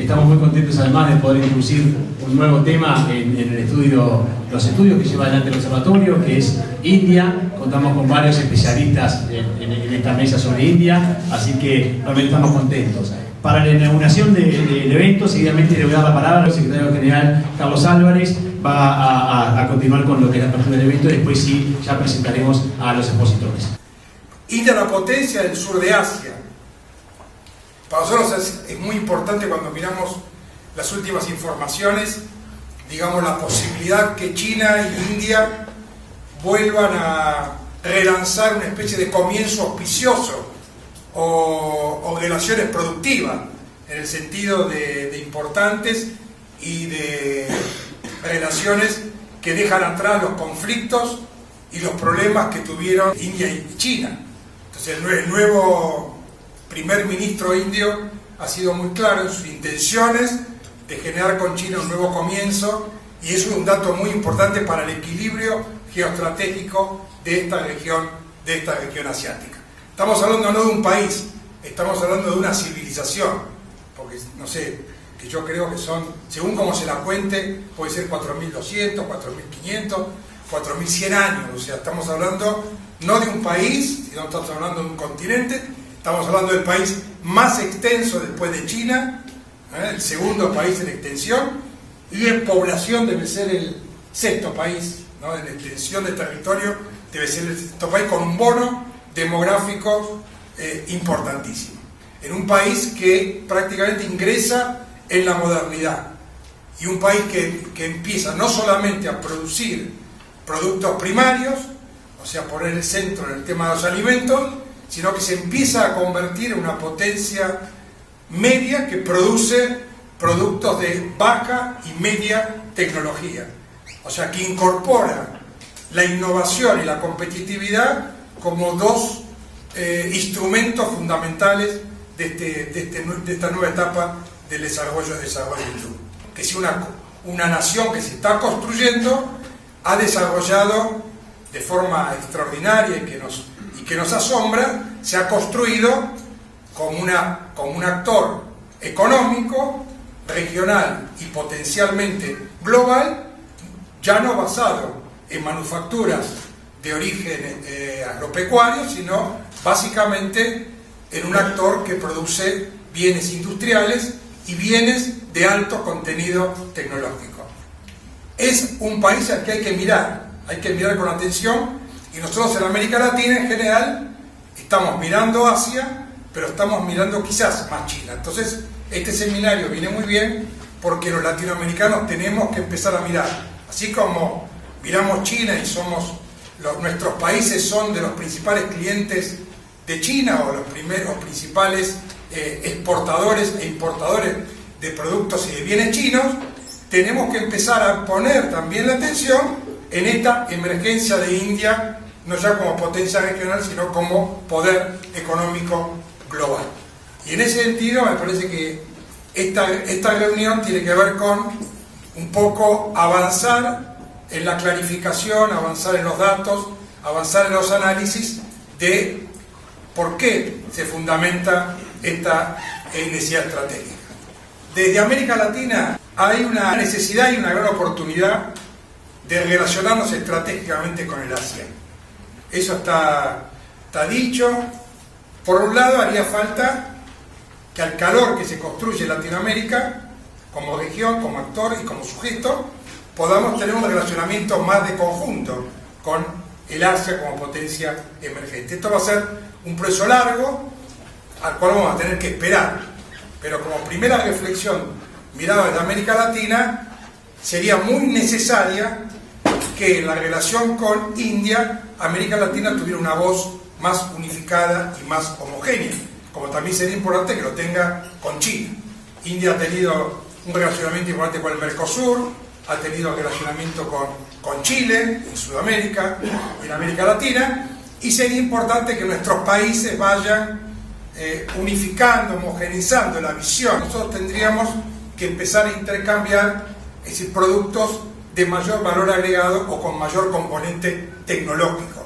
Estamos muy contentos además de poder introducir un nuevo tema en el estudio, los estudios que lleva adelante el observatorio, que es India. Contamos con varios especialistas en esta mesa sobre India, así que realmente estamos contentos. Para la inauguración del evento, seguidamente le voy a dar la palabra al secretario general Carlos Álvarez. Va a continuar con lo que es la apertura del evento y después sí, ya presentaremos a los expositores. India es la potencia del sur de Asia. Para nosotros es muy importante cuando miramos las últimas informaciones, digamos, la posibilidad que China y India vuelvan a relanzar una especie de comienzo auspicioso o relaciones productivas, en el sentido de importantes y de relaciones que dejan atrás los conflictos y los problemas que tuvieron India y China. Entonces el nuevo primer ministro indio ha sido muy claro en sus intenciones de generar con China un nuevo comienzo, y eso es un dato muy importante para el equilibrio geoestratégico de esta región asiática. Estamos hablando no de un país, estamos hablando de una civilización, porque no sé, que yo creo que son, según como se la cuente, puede ser 4.200, 4.500, 4.100 años. O sea, estamos hablando no de un país, sino estamos hablando de un continente. Estamos hablando del país más extenso después de China, el segundo país en extensión, y en población debe ser el sexto país, ¿no? En extensión de territorio debe ser el sexto país, con un bono demográfico importantísimo. En un país que prácticamente ingresa en la modernidad, y un país que empieza no solamente a producir productos primarios, o sea, poner el centro en el tema de los alimentos, sino que se empieza a convertir en una potencia media que produce productos de baja y media tecnología, o sea, que incorpora la innovación y la competitividad como dos instrumentos fundamentales de esta nueva etapa del desarrollo hindú. Que si una nación que se está construyendo ha desarrollado de forma extraordinaria y que nos asombra, se ha construido como un actor económico, regional y potencialmente global, ya no basado en manufacturas de origen agropecuario, sino básicamente en un actor que produce bienes industriales y bienes de alto contenido tecnológico. Es un país al que hay que mirar con atención, y nosotros en América Latina en general estamos mirando Asia, pero estamos mirando quizás más China. Entonces este seminario viene muy bien porque los latinoamericanos tenemos que empezar a mirar, así como miramos China y nuestros países son de los principales clientes de China, o los principales exportadores e importadores de productos y de bienes chinos. Tenemos que empezar a poner también la atención en esta emergencia de India, no ya como potencia regional, sino como poder económico global. Y en ese sentido me parece que esta reunión tiene que ver con un poco avanzar en la clarificación, avanzar en los datos, avanzar en los análisis de por qué se fundamenta esta necesidad estratégica. Desde América Latina hay una necesidad y una gran oportunidad de relacionarnos estratégicamente con el ASEAN. Eso está dicho. Por un lado, haría falta que al calor que se construye en Latinoamérica, como región, como actor y como sujeto, podamos tener un relacionamiento más de conjunto con el Asia como potencia emergente. Esto va a ser un proceso largo, al cual vamos a tener que esperar, pero como primera reflexión mirada desde América Latina, sería muy necesaria que en la relación con India, América Latina tuviera una voz más unificada y más homogénea, como también sería importante que lo tenga con China. India ha tenido un relacionamiento importante con el Mercosur, ha tenido relacionamiento con Chile, en Sudamérica, en América Latina, y sería importante que nuestros países vayan unificando, homogeneizando la visión. Nosotros tendríamos que empezar a intercambiar productos de mayor valor agregado o con mayor componente tecnológico.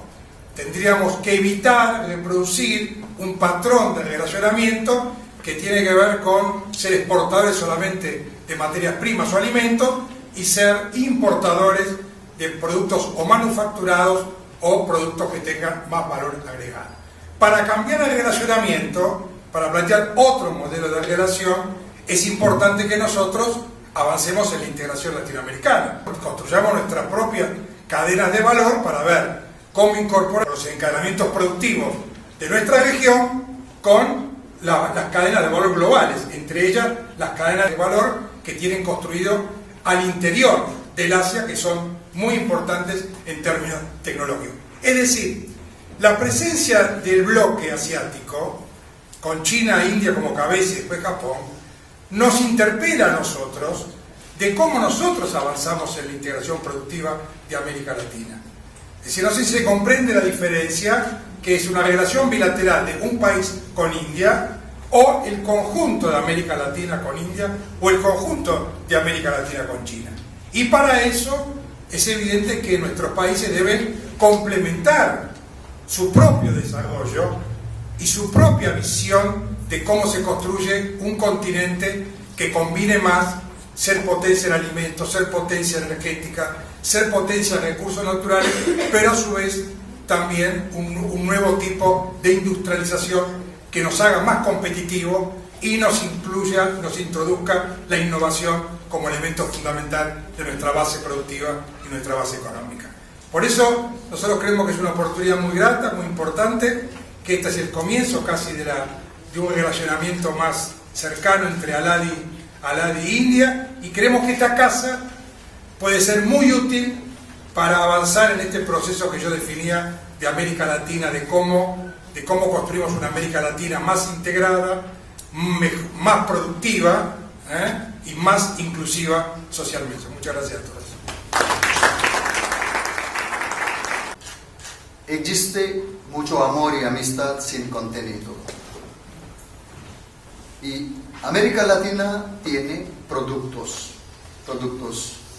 Tendríamos que evitar reproducir un patrón de relacionamiento que tiene que ver con ser exportadores solamente de materias primas o alimentos y ser importadores de productos o manufacturados o productos que tengan más valor agregado. Para cambiar el relacionamiento, para plantear otro modelo de relación, es importante que nosotros avancemos en la integración latinoamericana, construyamos nuestras propias cadenas de valor para ver cómo incorporar los encadenamientos productivos de nuestra región con las cadenas de valor globales, entre ellas las cadenas de valor que tienen construido al interior del Asia, que son muy importantes en términos tecnológicos. Es decir, la presencia del bloque asiático, con China e India como cabeza y después Japón, nos interpela a nosotros de cómo nosotros avanzamos en la integración productiva de América Latina. Es decir, no sé si se comprende la diferencia que es una relación bilateral de un país con India o el conjunto de América Latina con India o el conjunto de América Latina con China. Y para eso es evidente que nuestros países deben complementar su propio desarrollo y su propia visión de cómo se construye un continente que combine más ser potencia en alimentos, ser potencia energética, ser potencia en recursos naturales, pero a su vez también un nuevo tipo de industrialización que nos haga más competitivos y nos introduzca la innovación como elemento fundamental de nuestra base productiva y nuestra base económica. Por eso nosotros creemos que es una oportunidad muy grata, muy importante, que este es el comienzo casi de un relacionamiento más cercano entre Aladi e India, y creemos que esta casa puede ser muy útil para avanzar en este proceso que yo definía de América Latina, de cómo construimos una América Latina más integrada, más productiva y más inclusiva socialmente. Muchas gracias a todos. Existe mucho amor y amistad sin contenido. Y América Latina tiene productos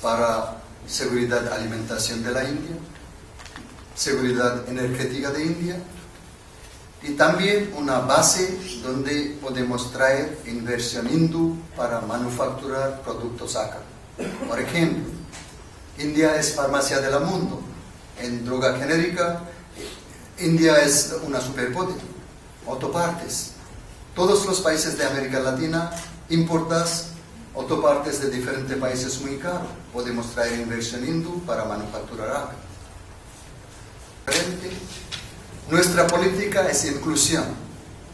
para seguridad de alimentación de la India, seguridad energética de India, y también una base donde podemos traer inversión hindú para manufacturar productos acá. Por ejemplo, India es farmacia del mundo. En droga genérica, India es una superpotencia. Autopartes. Todos los países de América Latina importas autopartes de diferentes países muy caros. Podemos traer inversión hindú para manufacturar acá. Nuestra política es inclusión.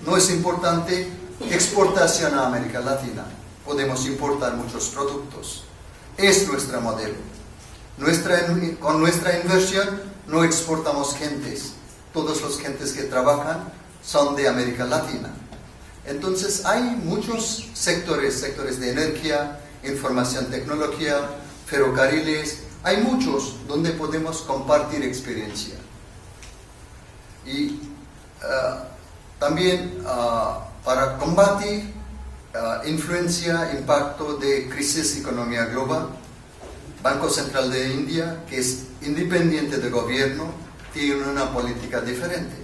No es importante exportación a América Latina. Podemos importar muchos productos. Es nuestro modelo. Con nuestra inversión no exportamos gentes. Todos los gentes que trabajan son de América Latina. Entonces hay muchos sectores de energía, información, tecnología, ferrocarriles. Hay muchos donde podemos compartir experiencia. Y también para combatir influencia, impacto de crisis económica global, Banco Central de India, que es independiente del gobierno, tiene una política diferente.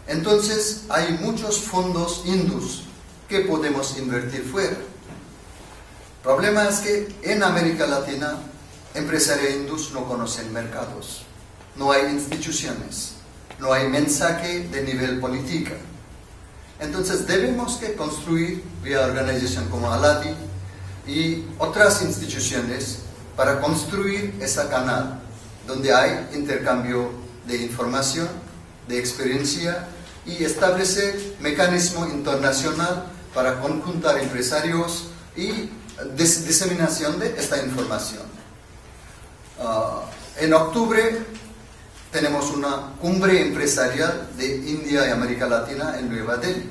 Entonces hay muchos fondos hindús que podemos invertir fuera. El problema es que en América Latina empresarios hindús no conocen mercados, no hay instituciones, no hay mensaje de nivel política. Entonces debemos que construir vía organización como Aladi y otras instituciones para construir ese canal donde hay intercambio de información, de experiencia y establecer mecanismo internacional para conjuntar empresarios y diseminación de esta información. En octubre tenemos una cumbre empresarial de India y América Latina en Nueva Delhi.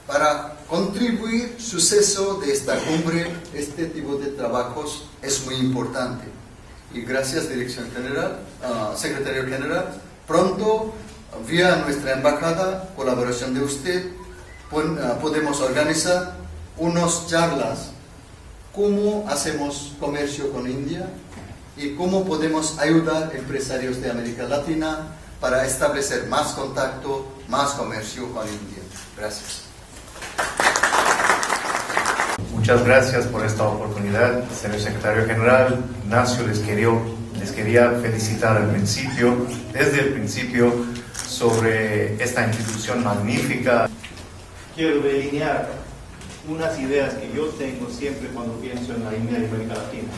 Para contribuir al suceso de esta cumbre, este tipo de trabajos es muy importante. Y gracias, Dirección General, Secretario General, pronto, vía nuestra embajada, colaboración de usted, podemos organizar unas charlas, cómo hacemos comercio con India y cómo podemos ayudar a empresarios de América Latina para establecer más contacto, más comercio con India. Gracias. Muchas gracias por esta oportunidad, señor secretario general. Ignacio, les quería felicitar desde el principio, sobre esta institución magnífica. Quiero delinear unas ideas que yo tengo siempre cuando pienso en la India y América Latina.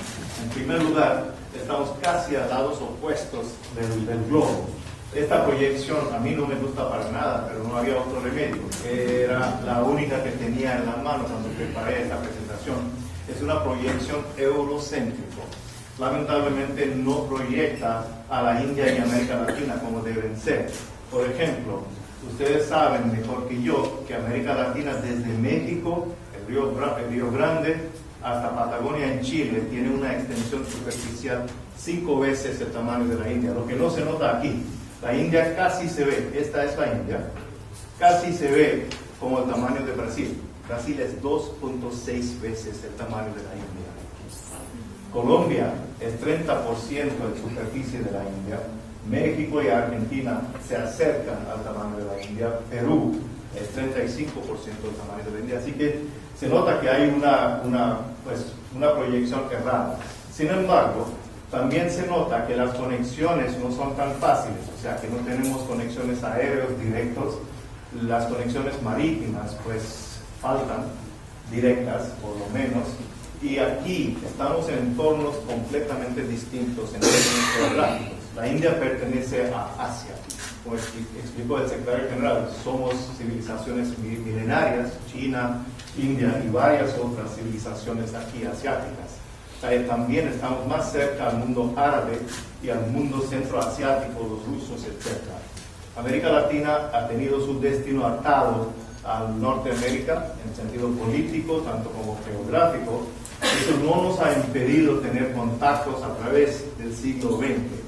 En primer lugar, estamos casi a lados opuestos del globo. Esta proyección a mí no me gusta para nada, pero no había otro remedio. Era la única que tenía en la mano cuando preparé esta presentación. Es una proyección eurocéntrica. Lamentablemente no proyecta a la India y América Latina como deben ser. Por ejemplo, ustedes saben mejor que yo que América Latina, desde México, el Río Grande, hasta Patagonia en Chile, tiene una extensión superficial 5 veces el tamaño de la India. Lo que no se nota aquí, la India casi se ve, esta es la India, casi se ve como el tamaño de Brasil. Brasil es 2.6 veces el tamaño de la India. Colombia es 30% de superficie de la India. México y Argentina se acercan al tamaño de la India. Perú es 35% del tamaño de la India. Así que se nota que hay una proyección errada. Sin embargo, también se nota que las conexiones no son tan fáciles, o sea, que no tenemos conexiones aéreas directos. Las conexiones marítimas, pues, faltan, directas, por lo menos. Y aquí estamos en entornos completamente distintos en términos geográficos. La India pertenece a Asia. Como explicó el secretario general, somos civilizaciones milenarias, China, India y varias otras civilizaciones aquí asiáticas. También estamos más cerca al mundo árabe y al mundo centroasiático, los rusos, etc. América Latina ha tenido su destino atado al Norteamérica en sentido político, tanto como geográfico. Eso no nos ha impedido tener contactos a través del siglo XX,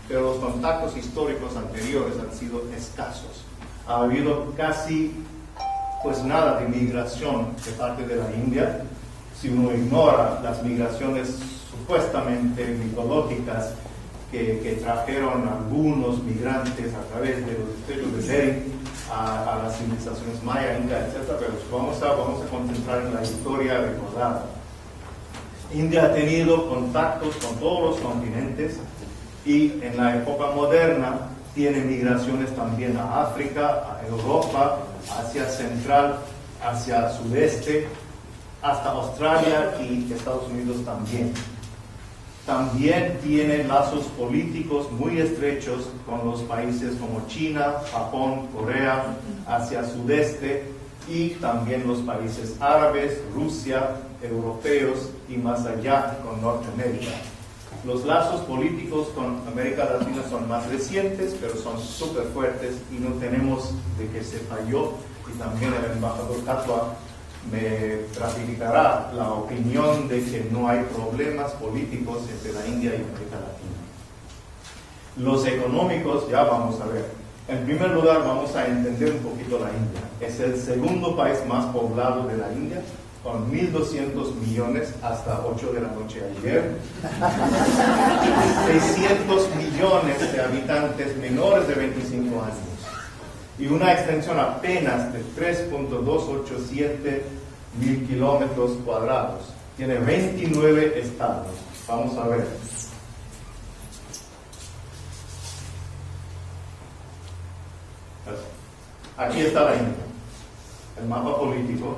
pero los contactos históricos anteriores han sido escasos. Ha habido casi nada de migración de parte de la India. Si uno ignora las migraciones supuestamente mitológicas que trajeron algunos migrantes a través de los estrechos de Bering a las civilizaciones maya, inca, etc. Pero vamos a concentrar en la historia recordada. India ha tenido contactos con todos los continentes y en la época moderna tiene migraciones también a África, a Europa, Asia Central, Asia Sudeste, hasta Australia y Estados Unidos también. También tiene lazos políticos muy estrechos con los países como China, Japón, Corea, Asia Sudeste y también los países árabes, Rusia, europeos y más allá con Norteamérica. Los lazos políticos con América Latina son más recientes, pero son súper fuertes y no tenemos de que se falló. Y también el embajador Katwa me ratificará la opinión de que no hay problemas políticos entre la India y América Latina. Los económicos, ya vamos a ver. En primer lugar, vamos a entender un poquito la India. Es el segundo país más poblado de la India, con 1.200 millones hasta 8 de la noche ayer. 600 millones de habitantes menores de 25 años. Y una extensión apenas de 3.287 mil kilómetros cuadrados. Tiene 29 estados. Vamos a ver. Aquí está la India. El mapa político.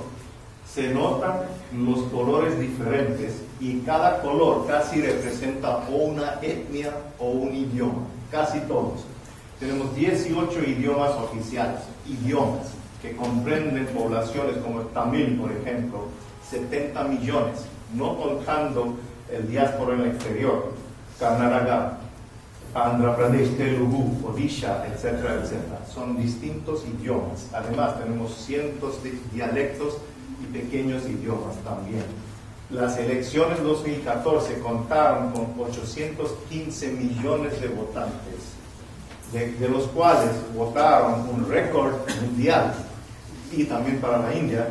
Se notan los colores diferentes y cada color casi representa o una etnia o un idioma. Casi todos. Tenemos 18 idiomas oficiales, idiomas que comprenden poblaciones como el tamil, por ejemplo, 70 millones, no contando el diáspora en el exterior, Karnataka, Andhra Pradesh, Telugu, Odisha, etcétera, etcétera. Son distintos idiomas. Además, tenemos cientos de dialectos y pequeños idiomas también. Las elecciones 2014 contaron con 815 millones de votantes, de los cuales votaron un récord mundial y también para la India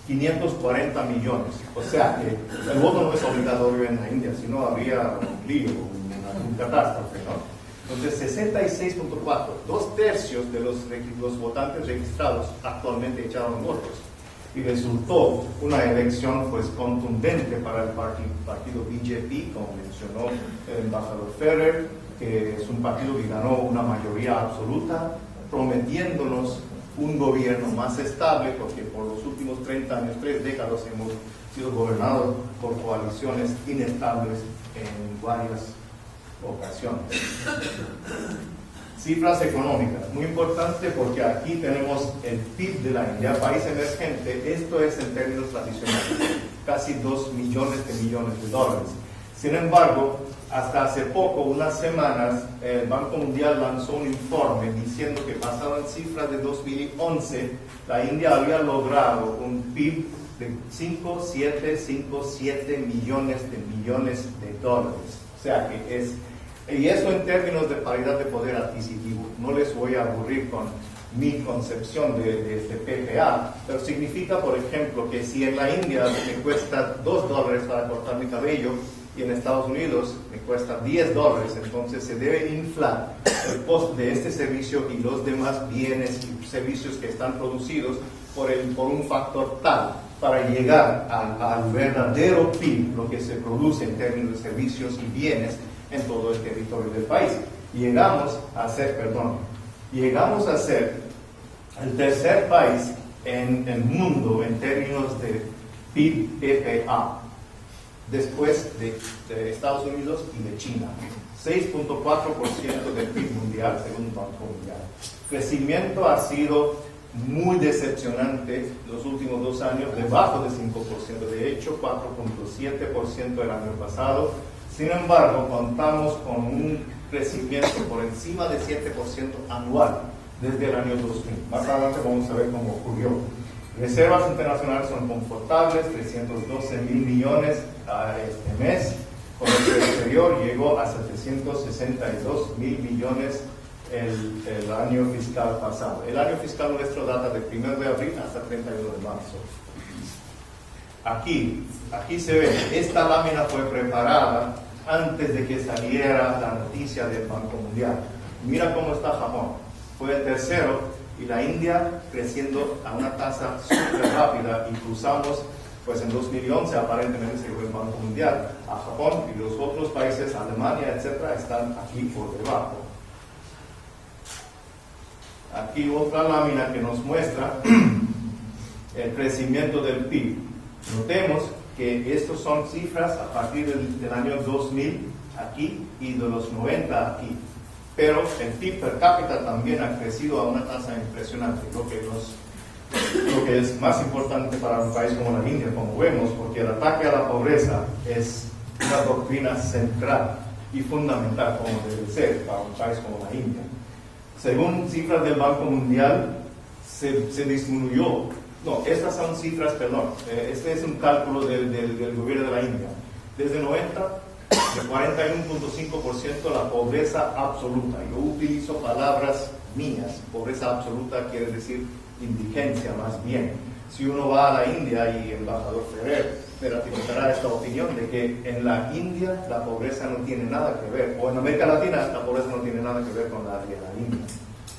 540 millones. O sea que el voto no es obligatorio en la India, sino habría un lío, un catástrofe, ¿no? Entonces 66.4, 2/3 de los votantes registrados actualmente echaron votos. Y resultó una elección pues contundente para el partido BJP, como mencionó el embajador Ferrer, que es un partido que ganó una mayoría absoluta, prometiéndonos un gobierno más estable, porque por los últimos 30 años, 3 décadas, hemos sido gobernados por coaliciones inestables en varias ocasiones. Cifras económicas, muy importante porque aquí tenemos el PIB de la India, país emergente. Esto es en términos tradicionales, casi 2 millones de dólares. Sin embargo, hasta hace poco, unas semanas, el Banco Mundial lanzó un informe diciendo que basado en cifras de 2011, la India había logrado un PIB de 5,757 millones de dólares. O sea que es, y eso en términos de paridad de poder adquisitivo. No les voy a aburrir con mi concepción de este PPA, pero significa, por ejemplo, que si en la India me cuesta $2 para cortar mi cabello y en Estados Unidos me cuesta $10, entonces se debe inflar el costo de este servicio y los demás bienes y servicios que están producidos por un factor tal para llegar al verdadero PIB, lo que se produce en términos de servicios y bienes en todo el territorio del país. Llegamos a ser el tercer país en el mundo en términos de PIB PPA, después de Estados Unidos y de China. 6.4% del PIB mundial, según el Banco Mundial. Crecimiento ha sido muy decepcionante los últimos 2 años, debajo de 5%, de hecho 4.7% el año pasado. Sin embargo, contamos con un crecimiento por encima de 7% anual desde el año 2000. Más adelante vamos a ver cómo ocurrió. Reservas internacionales son confortables, 312.000 millones este mes. Comercio exterior llegó a 762.000 millones el año fiscal pasado. El año fiscal nuestro data del 1 de abril hasta 31 de marzo. Aquí se ve, esta lámina fue preparada antes de que saliera la noticia del Banco Mundial. Mira cómo está Japón. Fue el tercero y la India creciendo a una tasa súper rápida y cruzamos, pues en 2011 aparentemente se fue el Banco Mundial a Japón y los otros países, Alemania, etcétera, están aquí por debajo. Aquí otra lámina que nos muestra el crecimiento del PIB. Notemos que estas son cifras a partir del año 2000 aquí y de los 90 aquí. Pero el PIB per cápita también ha crecido a una tasa impresionante, lo que es más importante para un país como la India, como vemos, porque el ataque a la pobreza es una doctrina central y fundamental, como debe ser para un país como la India. Según cifras del Banco Mundial, se disminuyó. No, estas son cifras, perdón. Este es un cálculo del gobierno de la India. Desde 90, de 41.5% la pobreza absoluta. Yo utilizo palabras mías. Pobreza absoluta quiere decir indigencia, más bien. Si uno va a la India, y el embajador Ferrer me ratificará esta opinión, de que en la India la pobreza no tiene nada que ver, o en América Latina la pobreza no tiene nada que ver con la de la India.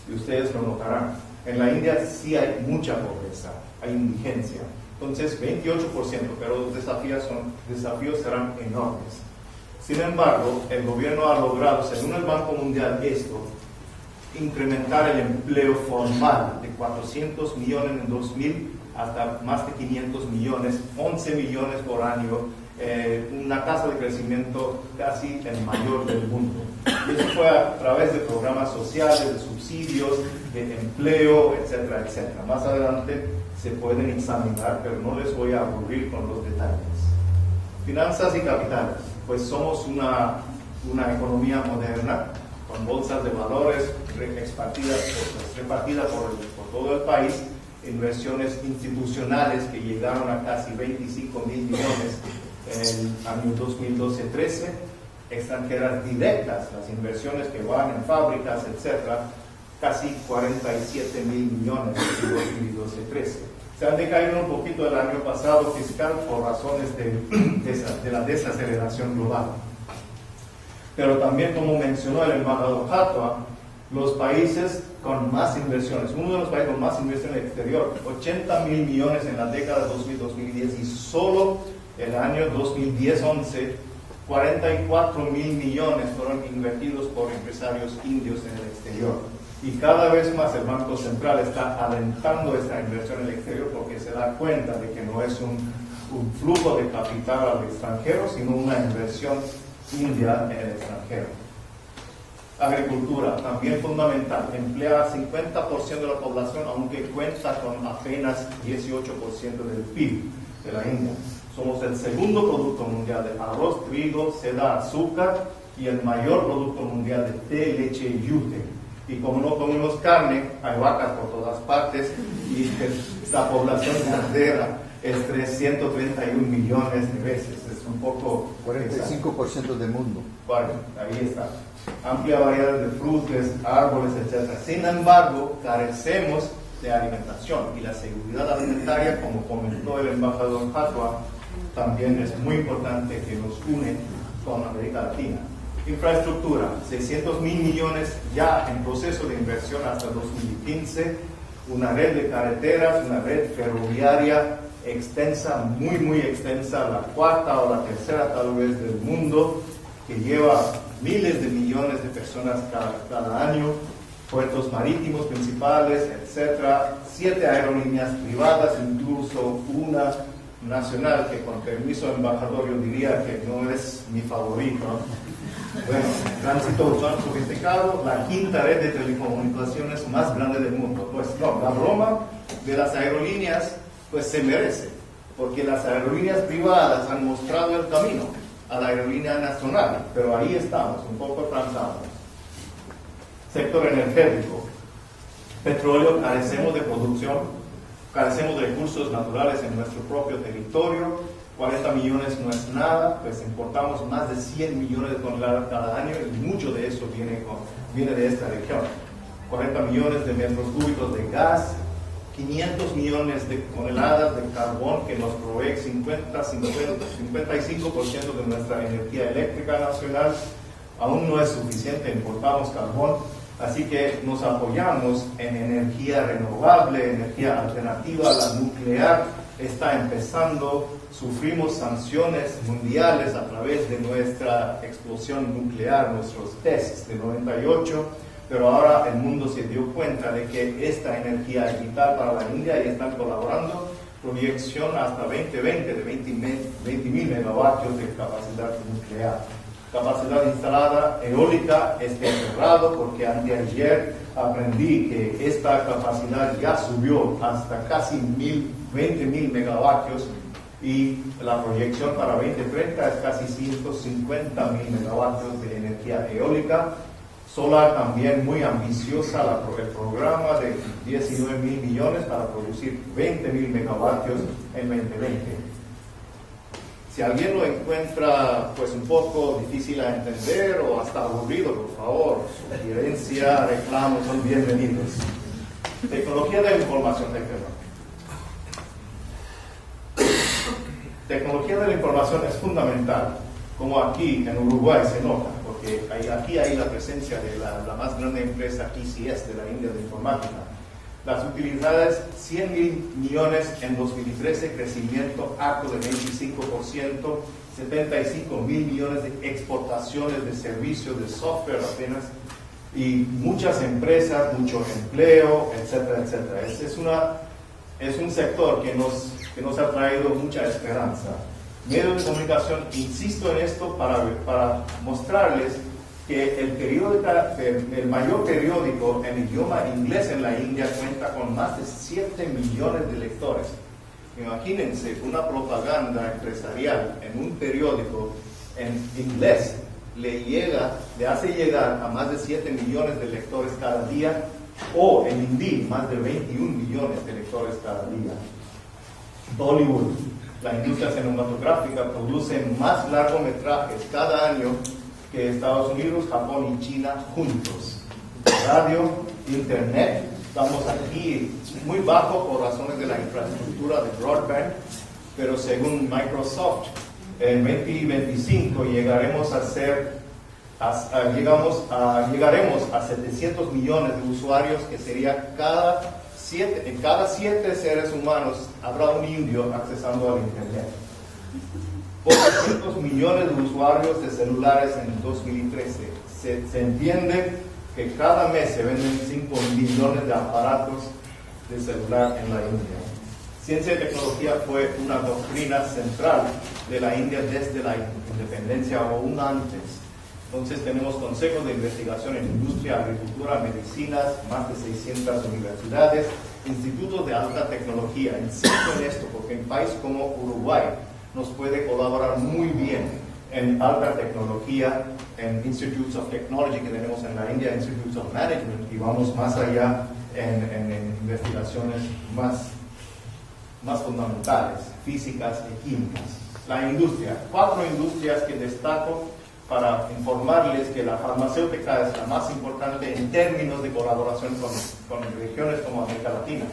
Y ustedes lo notarán. En la India sí hay mucha pobreza, hay indigencia. Entonces 28%, pero los desafíos serán enormes. Sin embargo, el gobierno ha logrado, según el Banco Mundial, incrementar el empleo formal de 400 millones en 2000 hasta más de 500 millones, 11 millones por año, una tasa de crecimiento casi el mayor del mundo. Y eso fue a través de programas sociales, de subsidios, de empleo, etcétera, etcétera. Más adelante se pueden examinar, pero no les voy a aburrir con los detalles. Finanzas y capitales. Pues somos una economía moderna, con bolsas de valores repartidas por todo el país, inversiones institucionales que llegaron a casi 25.000 millones en el año 2012-13, extranjeras directas, las inversiones que van en fábricas, etcétera, casi 47.000 millones en 2012-13. Se han decaído un poquito el año pasado fiscal por razones de la desaceleración global. Pero también, como mencionó el embajador Hatua, los países con más inversiones, uno de los países con más inversión exterior, 80 mil millones en la década de 2000-2010, y solo el año 2010-11, 44 mil millones fueron invertidos por empresarios indios en el exterior. Y cada vez más el Banco Central está alentando esta inversión en el exterior porque se da cuenta de que no es un flujo de capital al extranjero, sino una inversión india en el extranjero. Agricultura, también fundamental, emplea 50% de la población, aunque cuenta con apenas 18% del PIB de la India. Somos el segundo producto mundial de arroz, trigo, seda, azúcar, y el mayor producto mundial de té, leche y yute. Y como no comemos carne, hay vacas por todas partes, y la población ganadera es 331 millones de veces. Es un poco... 45% del mundo. Bueno, ahí está. Amplia variedad de frutas, árboles, etc. Sin embargo, carecemos de alimentación, y la seguridad alimentaria, como comentó el embajador Hatua, también es muy importante, que nos une con América Latina. Infraestructura, 600 mil millones ya en proceso de inversión hasta 2015, una red de carreteras, una red ferroviaria extensa, muy extensa, la cuarta o la tercera tal vez del mundo, que lleva miles de millones de personas cada año, puertos marítimos principales, etc. 7 aerolíneas privadas, incluso una nacional que, con permiso del embajador, yo diría que no es mi favorito. Bueno, tránsito tan sofisticado, la quinta red de telecomunicaciones más grande del mundo. Pues no, la broma de las aerolíneas pues se merece, porque las aerolíneas privadas han mostrado el camino a la aerolínea nacional, pero ahí estamos, un poco atrasados. Sector energético, petróleo, carecemos de producción, carecemos de recursos naturales en nuestro propio territorio. 40 millones no es nada, pues importamos más de 100 millones de toneladas cada año, y mucho de eso viene de esta región. 40 millones de metros cúbicos de gas, 500 millones de toneladas de carbón, que nos provee 55% de nuestra energía eléctrica nacional. Aún no es suficiente, importamos carbón, así que nos apoyamos en energía renovable, energía alternativa. La nuclear está empezando, sufrimos sanciones mundiales a través de nuestra explosión nuclear, nuestros tests de 98, pero ahora el mundo se dio cuenta de que esta energía es vital para la India, y están colaborando. Proyección hasta 2020 de 20.000 megavatios de capacidad nuclear. Capacidad instalada eólica está cerrado, porque anteayer aprendí que esta capacidad ya subió hasta casi 20.000 megavatios, y la proyección para 2030 es casi 150.000 megavatios de energía eólica. Solar también muy ambiciosa, el programa de 19.000 millones para producir 20.000 megavatios en 2020. Si alguien lo encuentra pues un poco difícil a entender o hasta aburrido, por favor, sugerencia, reclamos son bienvenidos. Tecnología de la información, Tecnología de la información es fundamental, como aquí en Uruguay se nota, porque aquí hay la presencia de la más grande empresa TCS de la India de informática. Las utilidades, 100.000 millones en 2013, crecimiento alto de 25%, 75.000 millones de exportaciones de servicios de software apenas, y muchas empresas, mucho empleo, etcétera, etcétera. Es un sector que nos ha traído mucha esperanza. Medios de comunicación, insisto en esto para mostrarles que el mayor periódico en idioma inglés en la India cuenta con más de 7 millones de lectores. Imagínense una propaganda empresarial en un periódico en inglés le hace llegar a más de 7 millones de lectores cada día, o en hindi más de 21 millones de lectores cada día. Bollywood, la industria cinematográfica, produce más largometrajes cada año que Estados Unidos, Japón y China juntos. Radio, internet, estamos aquí muy bajo por razones de la infraestructura de broadband, pero según Microsoft, en 2025 llegaremos a ser llegaremos a 700 millones de usuarios, que sería en cada 7 seres humanos habrá un indio accesando al Internet. 400 millones de usuarios de celulares en 2013. Se entiende que cada mes se venden 5 millones de aparatos de celular en la India. Ciencia y tecnología fue una doctrina central de la India desde la independencia o aún antes. Entonces tenemos consejos de investigación en industria, agricultura, medicinas, más de 600 universidades, institutos de alta tecnología. Insisto en esto porque un país como Uruguay nos puede colaborar muy bien en alta tecnología, en Institutes of Technology que tenemos en la India, Institutes of Management, y vamos más allá en investigaciones más fundamentales, físicas y químicas. La industria, 4 industrias que destaco para informarles que la farmacéutica es la más importante en términos de colaboración con regiones como América Latina.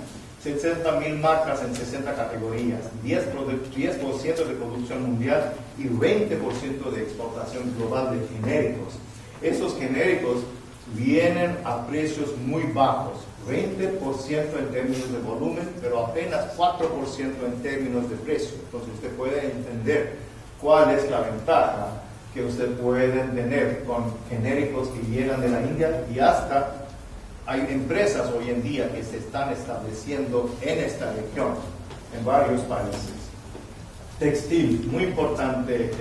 60.000 marcas en 60 categorías, 10% de producción mundial y 20% de exportación global de genéricos. Esos genéricos vienen a precios muy bajos, 20% en términos de volumen, pero apenas 4% en términos de precio. Entonces usted puede entender cuál es la ventaja que usted puede tener con genéricos que llegan de la India, y hasta hay empresas hoy en día que se están estableciendo en esta región, en varios países. Textil, muy importante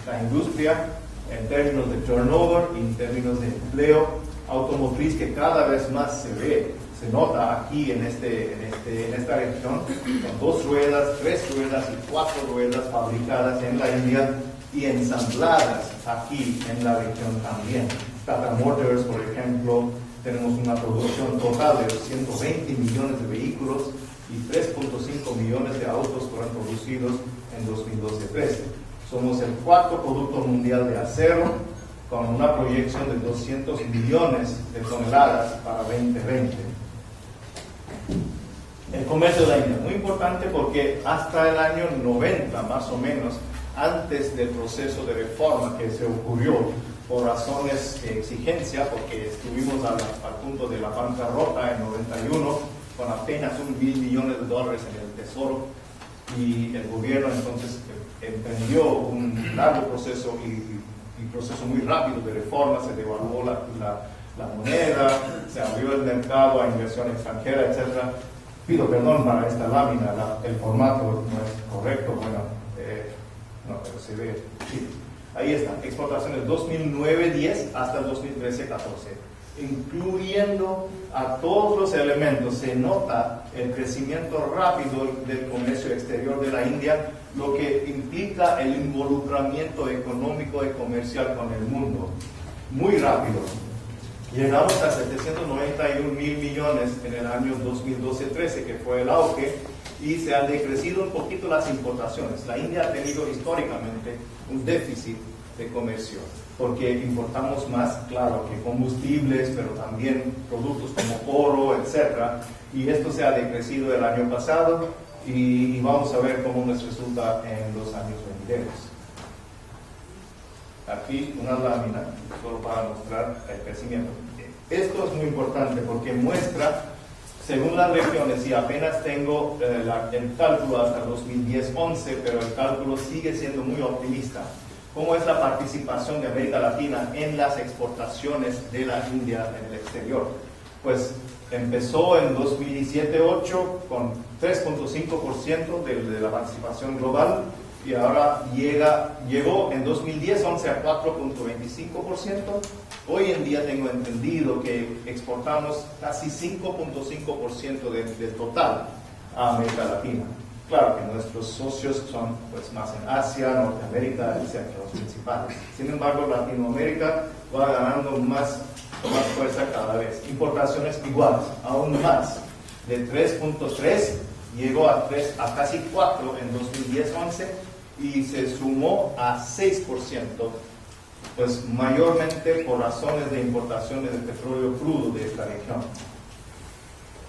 la industria en términos de turnover y en términos de empleo. Automotriz, que cada vez más se nota aquí en esta región, con 2 ruedas, 3 ruedas y 4 ruedas fabricadas en la India y ensambladas aquí en la región también. Tata Motors, por ejemplo, tenemos una producción total de 120 millones de vehículos y 3.5 millones de autos fueron producidos en 2012-13. Somos el 4º productor mundial de acero, con una proyección de 200 millones de toneladas para 2020. El comercio de la India, muy importante porque hasta el año 90, más o menos, antes del proceso de reforma que se ocurrió por razones de exigencia, porque estuvimos al punto de la bancarrota en 91, con apenas $1 billón en el tesoro, y el gobierno entonces emprendió un largo proceso y proceso muy rápido de reforma. Se devaluó la moneda, se abrió el mercado a inversión extranjera, etc. Pido perdón para esta lámina, el formato no es correcto, no, pero se ve, sí. Ahí está, exportaciones 2009-10 hasta 2013-14, incluyendo a todos los elementos. Se nota el crecimiento rápido del comercio exterior de la India, lo que implica el involucramiento económico y comercial con el mundo, muy rápido. Llegamos a 791 mil millones en el año 2012-13, que fue el auge, y se han decrecido un poquito las importaciones. La India ha tenido históricamente un déficit de comercio, porque importamos más, claro, que combustibles, pero también productos como oro, etc. Y esto se ha decrecido el año pasado, y vamos a ver cómo nos resulta en los años venideros. Aquí una lámina, solo para mostrar el crecimiento. Esto es muy importante porque muestra, según las regiones, y apenas tengo el cálculo hasta 2010-11, pero el cálculo sigue siendo muy optimista. ¿Cómo es la participación de América Latina en las exportaciones de la India en el exterior? Pues empezó en 2017-8 con 3.5% de la participación global, y ahora llegó en 2010-11 a 4.25%. Hoy en día tengo entendido que exportamos casi 5.5% del total a América Latina. Claro que nuestros socios son pues más en Asia, Norteamérica, etc., los principales. Sin embargo, Latinoamérica va ganando más fuerza cada vez. Importaciones iguales, aún más. De 3.3 llegó a casi 4 en 2010-11 y se sumó a 6%, pues mayormente por razones de importaciones de petróleo crudo de esta región.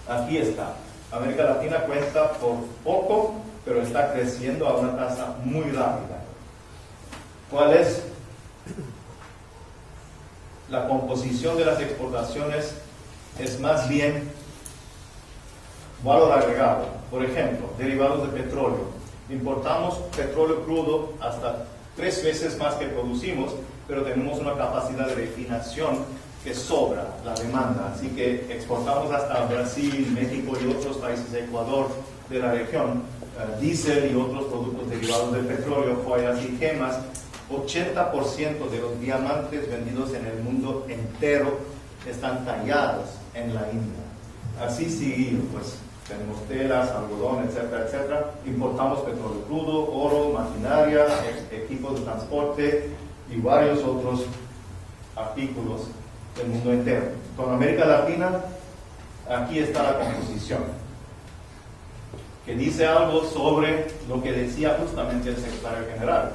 Aquí está. América Latina cuenta por poco, pero está creciendo a una tasa muy rápida. ¿Cuál es la composición de las exportaciones es más bien valor agregado. Por ejemplo, derivados de petróleo. Importamos petróleo crudo hasta 3 veces más que producimos, pero tenemos una capacidad de refinación que sobra la demanda. Así que exportamos hasta Brasil, México y otros países, Ecuador, de la región, diésel y otros productos derivados del petróleo, joyas y gemas. 80% de los diamantes vendidos en el mundo entero están tallados en la India. Así seguido, pues tenemos telas, algodón, etcétera, etcétera. Importamos petróleo crudo, oro, maquinaria, equipos de transporte y varios otros artículos del mundo entero. Con América Latina, aquí está la composición, que dice algo sobre lo que decía justamente el secretario general,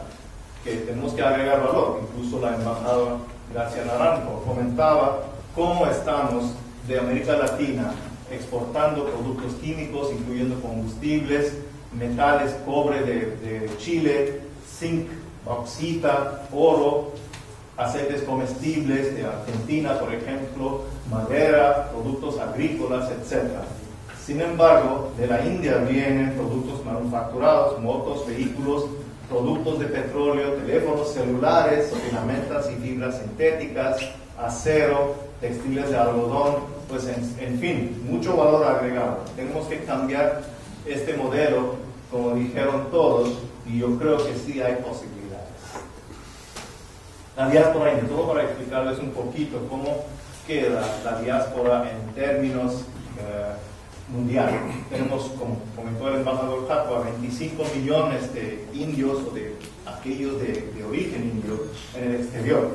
que tenemos que agregar valor. Incluso la embajadora Gracia Naranjo comentaba cómo estamos de América Latina exportando productos químicos, incluyendo combustibles, metales, cobre de Chile, zinc, bauxita, oro, aceites comestibles de Argentina, por ejemplo, madera, productos agrícolas, etc. Sin embargo, de la India vienen productos manufacturados, motos, vehículos, productos de petróleo, teléfonos celulares, filamentas y fibras sintéticas, acero, textiles de algodón, pues en fin, mucho valor agregado. Tenemos que cambiar este modelo, como dijeron todos, y yo creo que sí hay posibilidades. La diáspora, y todo para explicarles un poquito cómo queda la diáspora en términos mundiales. Tenemos, como comentó el embajador Capua, 25 millones de indios o de aquellos de origen indio en el exterior,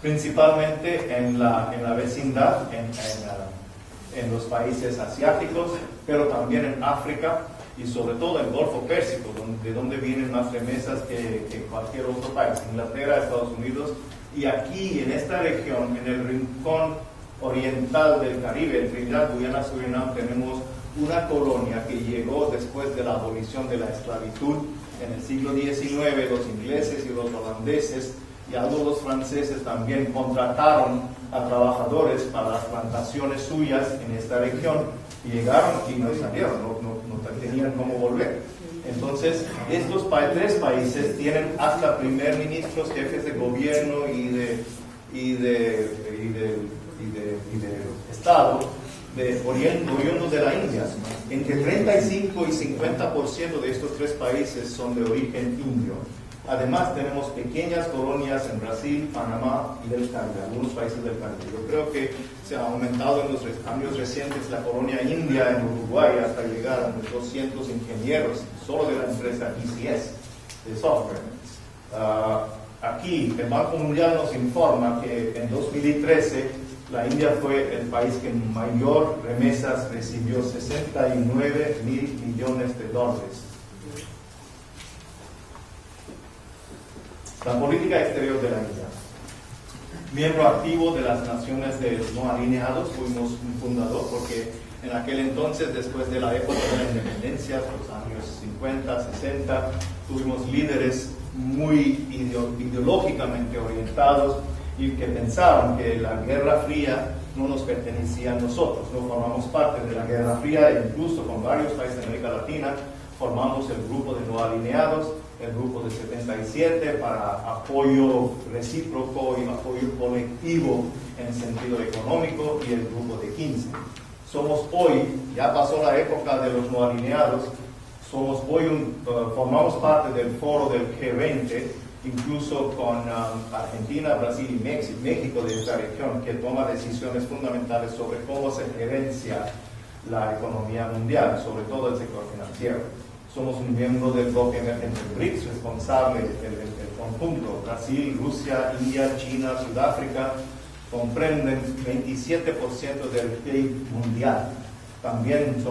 principalmente en la vecindad, en los países asiáticos, pero también en África y sobre todo en el Golfo Pérsico, de donde vienen más remesas que cualquier otro país, Inglaterra, Estados Unidos, y aquí en esta región, en el rincón oriental del Caribe, en Trinidad, Guyana, Surinam, tenemos una colonia que llegó después de la abolición de la esclavitud en el siglo XIX. Los ingleses y los holandeses y algo los franceses también contrataron a trabajadores para las plantaciones suyas en esta región y llegaron y no salieron, no tenían cómo volver. Entonces, estos 3 países tienen hasta primer ministros, jefes de gobierno y de Estado oriundos de la India. Entre 35 y 50% de estos 3 países son de origen indio. Además, tenemos pequeñas colonias en Brasil, Panamá y del Caribe, algunos países del Caribe. Yo creo que se ha aumentado en los años recientes la colonia india en Uruguay hasta llegar a unos 200 ingenieros solo de la empresa ECS de software. Aquí el Banco Mundial nos informa que en 2013 la India fue el país que mayor remesas recibió, 69 mil millones de dólares. La política exterior de la India. Miembro activo de las Naciones No Alineados, fuimos un fundador porque en aquel entonces, después de la época de la independencia, los años 50, 60, tuvimos líderes muy ideológicamente orientados y que pensaban que la Guerra Fría no nos pertenecía a nosotros, no formamos parte de la Guerra Fría, e incluso con varios países de América Latina formamos el grupo de No Alineados, el grupo de 77 para apoyo recíproco y apoyo colectivo en sentido económico, y el grupo de 15. Somos hoy, ya pasó la época de los no alineados, somos hoy formamos parte del foro del G20, incluso con Argentina, Brasil y México de esta región, que toma decisiones fundamentales sobre cómo se gerencia la economía mundial, sobre todo el sector financiero. Somos un miembro del bloque emergente BRICS, responsable del conjunto. Brasil, Rusia, India, China, Sudáfrica comprenden 27% del PIB mundial. También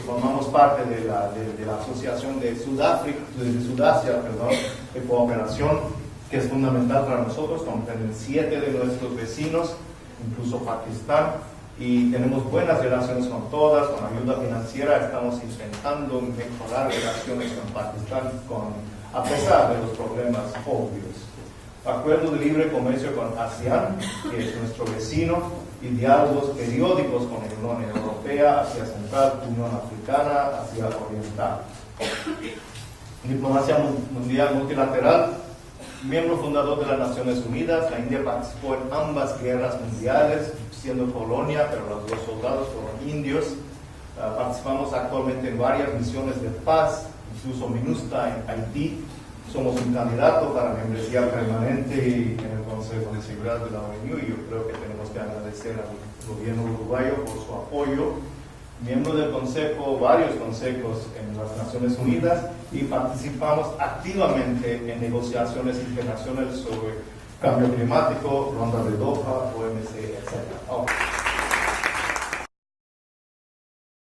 formamos parte de la Asociación de Sudasia, de cooperación, que es fundamental para nosotros. Comprenden 7 de nuestros vecinos, incluso Pakistán, y tenemos buenas relaciones con todas, con ayuda financiera. Estamos intentando mejorar relaciones con Pakistán a pesar de los problemas obvios. acuerdo de libre comercio con ASEAN, que es nuestro vecino, y diálogos periódicos con la Unión Europea, Asia Central, Unión Africana, Asia Oriental. Diplomacia mundial multilateral, miembro fundador de las Naciones Unidas, la India participó en ambas guerras mundiales, siendo colonia, pero los dos soldados fueron indios. Participamos actualmente en varias misiones de paz, incluso MINUSTA en Haití. Somos un candidato para membresía permanente en el Consejo de Seguridad de la ONU y yo creo que tenemos que agradecer al gobierno uruguayo por su apoyo. Miembro del Consejo, varios consejos en las Naciones Unidas y participamos activamente en negociaciones internacionales sobre cambio climático, ronda de Doha, OMC, etc.